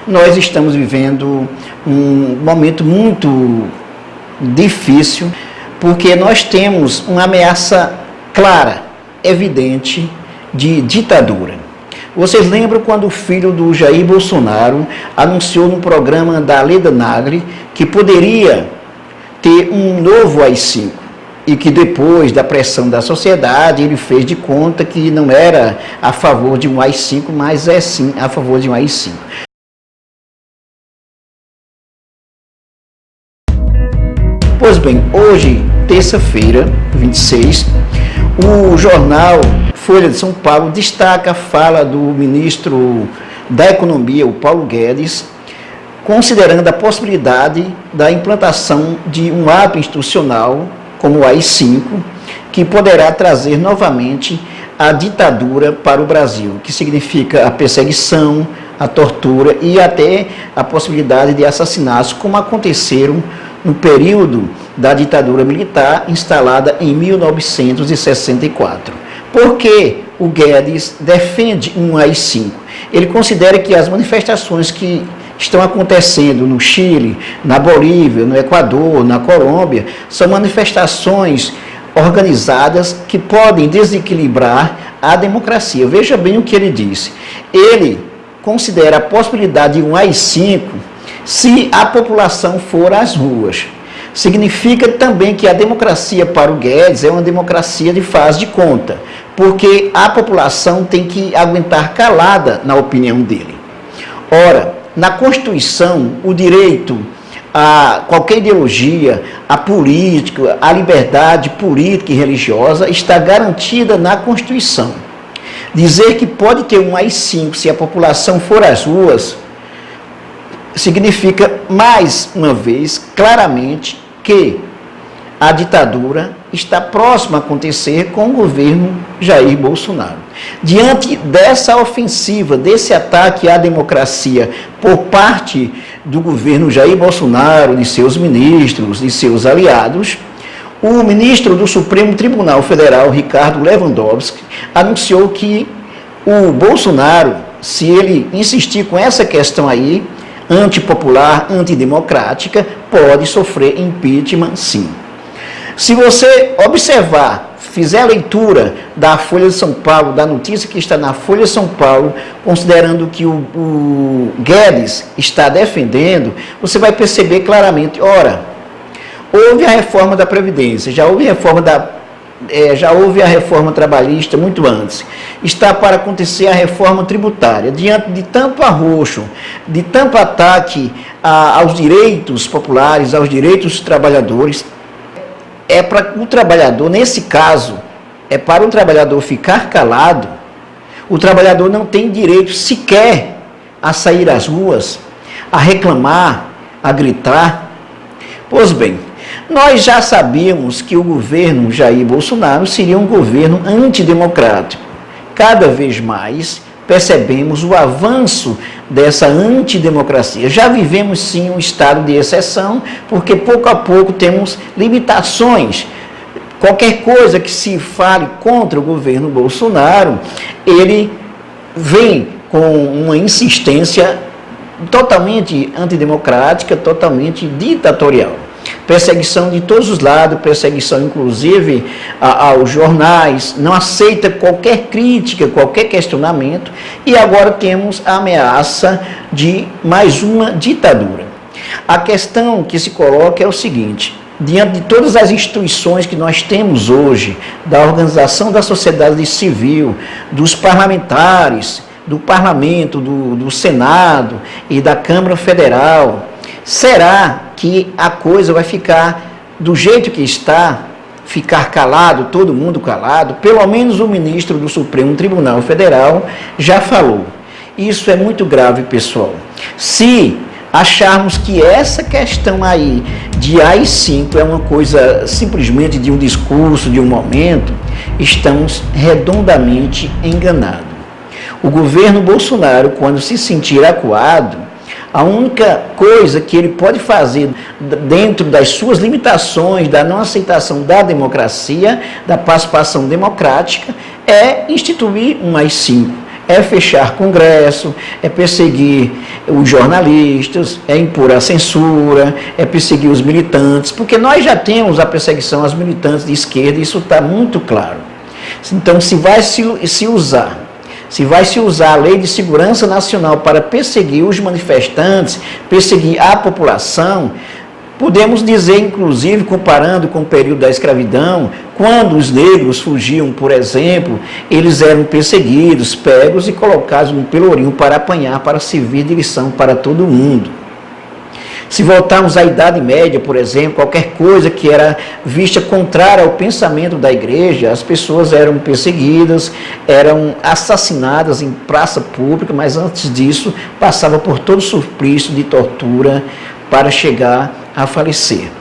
nós estamos vivendo um momento muito difícil, porque nós temos uma ameaça clara, evidente, de ditadura. Vocês lembram quando o filho do Jair Bolsonaro anunciou no programa da Leda Nagli que poderia ter um novo AI-5 e que depois da pressão da sociedade ele fez de conta que não era a favor de um AI-5, mas é sim a favor de um AI-5. Pois bem, hoje, terça-feira, 26, o jornal Folha de São Paulo destaca a fala do ministro da Economia, o Paulo Guedes, considerando a possibilidade da implantação de um ato institucional como o AI-5, que poderá trazer novamente a ditadura para o Brasil, que significa a perseguição, a tortura e até a possibilidade de assassinatos, como aconteceram no período da ditadura militar instalada em 1964. Por que o Guedes defende um AI-5? Ele considera que as manifestações que estão acontecendo no Chile, na Bolívia, no Equador, na Colômbia, são manifestações organizadas que podem desequilibrar a democracia. Veja bem o que ele disse. Ele considera a possibilidade de um AI-5 se a população for às ruas. Significa também que a democracia para o Guedes é uma democracia de faz de conta, porque a população tem que aguentar calada na opinião dele. Ora, na Constituição, o direito a qualquer ideologia, a política, a liberdade política e religiosa está garantida na Constituição. Dizer que pode ter um AI-5 se a população for às ruas significa, mais uma vez, claramente que a ditadura está próxima a acontecer com o governo Jair Bolsonaro. Diante dessa ofensiva, desse ataque à democracia por parte do governo Jair Bolsonaro, de seus ministros, de seus aliados, o ministro do Supremo Tribunal Federal, Ricardo Lewandowski, anunciou que o Bolsonaro, se ele insistir com essa questão aí, antipopular, antidemocrática, pode sofrer impeachment, sim. Se você observar, fizer a leitura da Folha de São Paulo, da notícia que está na Folha de São Paulo, considerando que o Guedes está defendendo, você vai perceber claramente, ora, houve a reforma da Previdência, já houve a reforma trabalhista muito antes. Está para acontecer a reforma tributária. Diante de tanto arroxo, de tanto ataque aos direitos populares, aos direitos dos trabalhadores, é para o trabalhador, nesse caso, é para o trabalhador ficar calado. O trabalhador não tem direito sequer a sair às ruas, a reclamar, a gritar. Pois bem, nós já sabíamos que o governo Jair Bolsonaro seria um governo antidemocrático. Cada vez mais percebemos o avanço dessa antidemocracia. Já vivemos sim um estado de exceção, porque pouco a pouco temos limitações. Qualquer coisa que se fale contra o governo Bolsonaro, ele vem com uma insistência totalmente antidemocrática, totalmente ditatorial. Perseguição de todos os lados, perseguição inclusive aos jornais, não aceita qualquer crítica, qualquer questionamento, e agora temos a ameaça de mais uma ditadura. A questão que se coloca é o seguinte: diante de todas as instituições que nós temos hoje, da organização da sociedade civil, dos parlamentares, do parlamento, do Senado e da Câmara Federal, será que a coisa vai ficar do jeito que está, ficar calado, todo mundo calado? Pelo menos o ministro do Supremo Tribunal Federal já falou. Isso é muito grave, pessoal. Se acharmos que essa questão aí de AI-5 é uma coisa simplesmente de um discurso, de um momento, estamos redondamente enganados. O governo Bolsonaro, quando se sentir acuado, a única coisa que ele pode fazer dentro das suas limitações, da não aceitação da democracia, da participação democrática, é instituir um AI-5, é fechar Congresso, é perseguir os jornalistas, é impor a censura, é perseguir os militantes, porque nós já temos a perseguição aos militantes de esquerda, isso está muito claro. Então, se vai se usar a Lei de Segurança Nacional para perseguir os manifestantes, perseguir a população, podemos dizer, inclusive, comparando com o período da escravidão, quando os negros fugiam, por exemplo, eles eram perseguidos, pegos e colocados no pelourinho para apanhar, para servir de lição para todo mundo. Se voltarmos à Idade Média, por exemplo, qualquer coisa que era vista contrária ao pensamento da igreja, as pessoas eram perseguidas, eram assassinadas em praça pública, mas antes disso passava por todo suplício de tortura para chegar a falecer.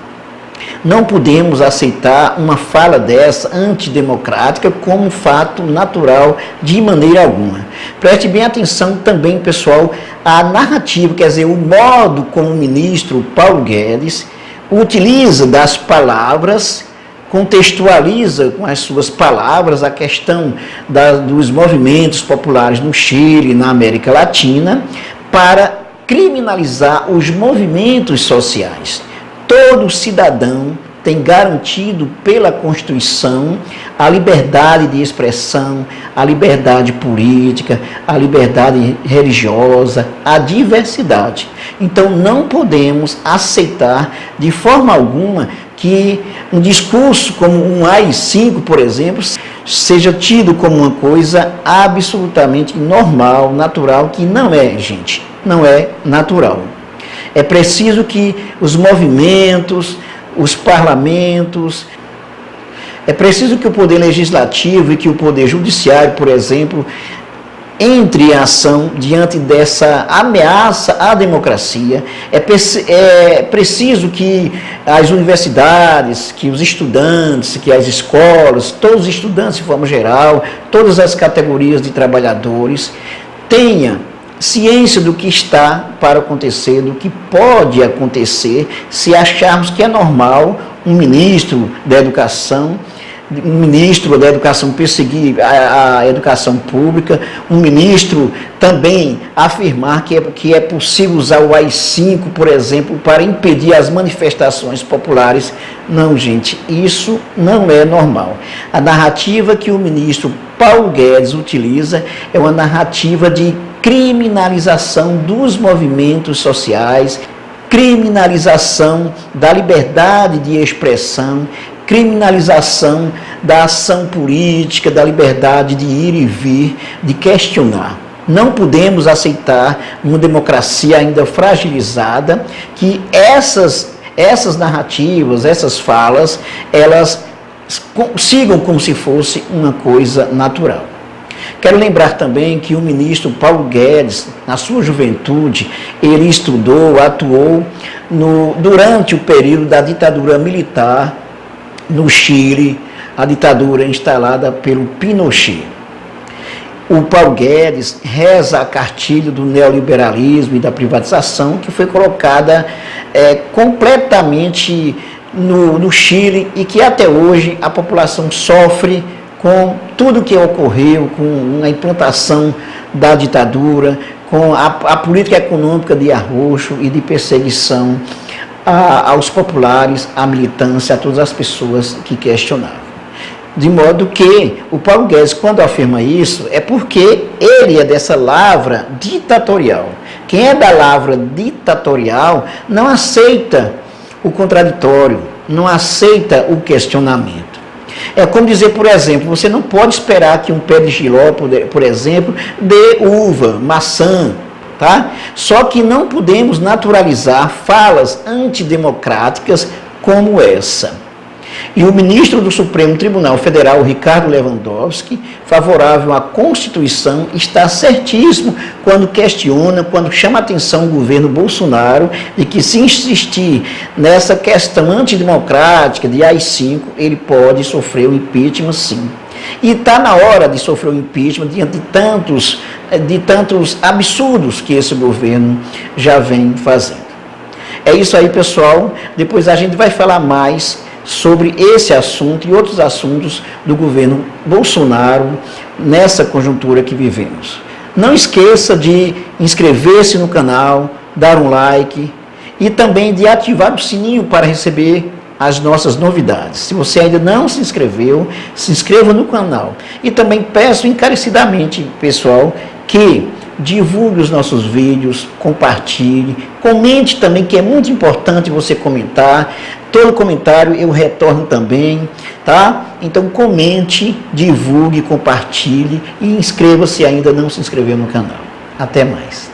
Não podemos aceitar uma fala dessa antidemocrática como um fato natural de maneira alguma. Preste bem atenção também, pessoal, à narrativa, quer dizer, o modo como o ministro Paulo Guedes utiliza das palavras, contextualiza com as suas palavras a questão dos movimentos populares no Chile, na América Latina, para criminalizar os movimentos sociais. Todo cidadão tem garantido pela Constituição a liberdade de expressão, a liberdade política, a liberdade religiosa, a diversidade. Então, não podemos aceitar de forma alguma que um discurso como um AI-5, por exemplo, seja tido como uma coisa absolutamente normal, natural, que não é, gente, não é natural. É preciso que os movimentos, os parlamentos, é preciso que o poder legislativo e que o poder judiciário, por exemplo, entre em ação diante dessa ameaça à democracia. É preciso que as universidades, que os estudantes, que as escolas, todos os estudantes de forma geral, todas as categorias de trabalhadores tenham ciência do que está para acontecer, do que pode acontecer, se acharmos que é normal um ministro da educação perseguir a educação pública, um ministro também afirmar que é possível usar o AI-5, por exemplo, para impedir as manifestações populares. Não, gente, isso não é normal. A narrativa que o ministro Paulo Guedes utiliza é uma narrativa de criminalização dos movimentos sociais, criminalização da liberdade de expressão, criminalização da ação política, da liberdade de ir e vir, de questionar. Não podemos aceitar, numa democracia ainda fragilizada, que essas narrativas, essas falas, elas sigam como se fosse uma coisa natural. Quero lembrar também que o ministro Paulo Guedes, na sua juventude, ele estudou, atuou durante o período da ditadura militar no Chile, a ditadura instalada pelo Pinochet. O Paulo Guedes reza a cartilha do neoliberalismo e da privatização, que foi colocada completamente no Chile e que até hoje a população sofre com tudo que ocorreu, com a implantação da ditadura, com a política econômica de arroxo e de perseguição aos populares, à militância, a todas as pessoas que questionavam. De modo que o Paulo Guedes, quando afirma isso, é porque ele é dessa lavra ditatorial. Quem é da lavra ditatorial não aceita o contraditório, não aceita o questionamento. É como dizer, por exemplo, você não pode esperar que um pé de jiló, por exemplo, dê uva, maçã, tá? Só que não podemos naturalizar falas antidemocráticas como essa. E o ministro do Supremo Tribunal Federal, Ricardo Lewandowski, favorável à Constituição, está certíssimo quando questiona, quando chama a atenção do governo Bolsonaro de que, se insistir nessa questão antidemocrática de AI-5, ele pode sofrer o impeachment, sim. E está na hora de sofrer o impeachment diante de tantos absurdos que esse governo já vem fazendo. É isso aí, pessoal. Depois a gente vai falar mais sobre esse assunto e outros assuntos do governo Bolsonaro nessa conjuntura que vivemos. Não esqueça de inscrever-se no canal, dar um like e também de ativar o sininho para receber as nossas novidades. Se você ainda não se inscreveu, se inscreva no canal. E também peço encarecidamente, pessoal, que divulgue os nossos vídeos, compartilhe, comente também, que é muito importante você comentar. Todo comentário eu retorno também, tá? Então comente, divulgue, compartilhe e inscreva-se ainda não se inscreveu no canal. Até mais.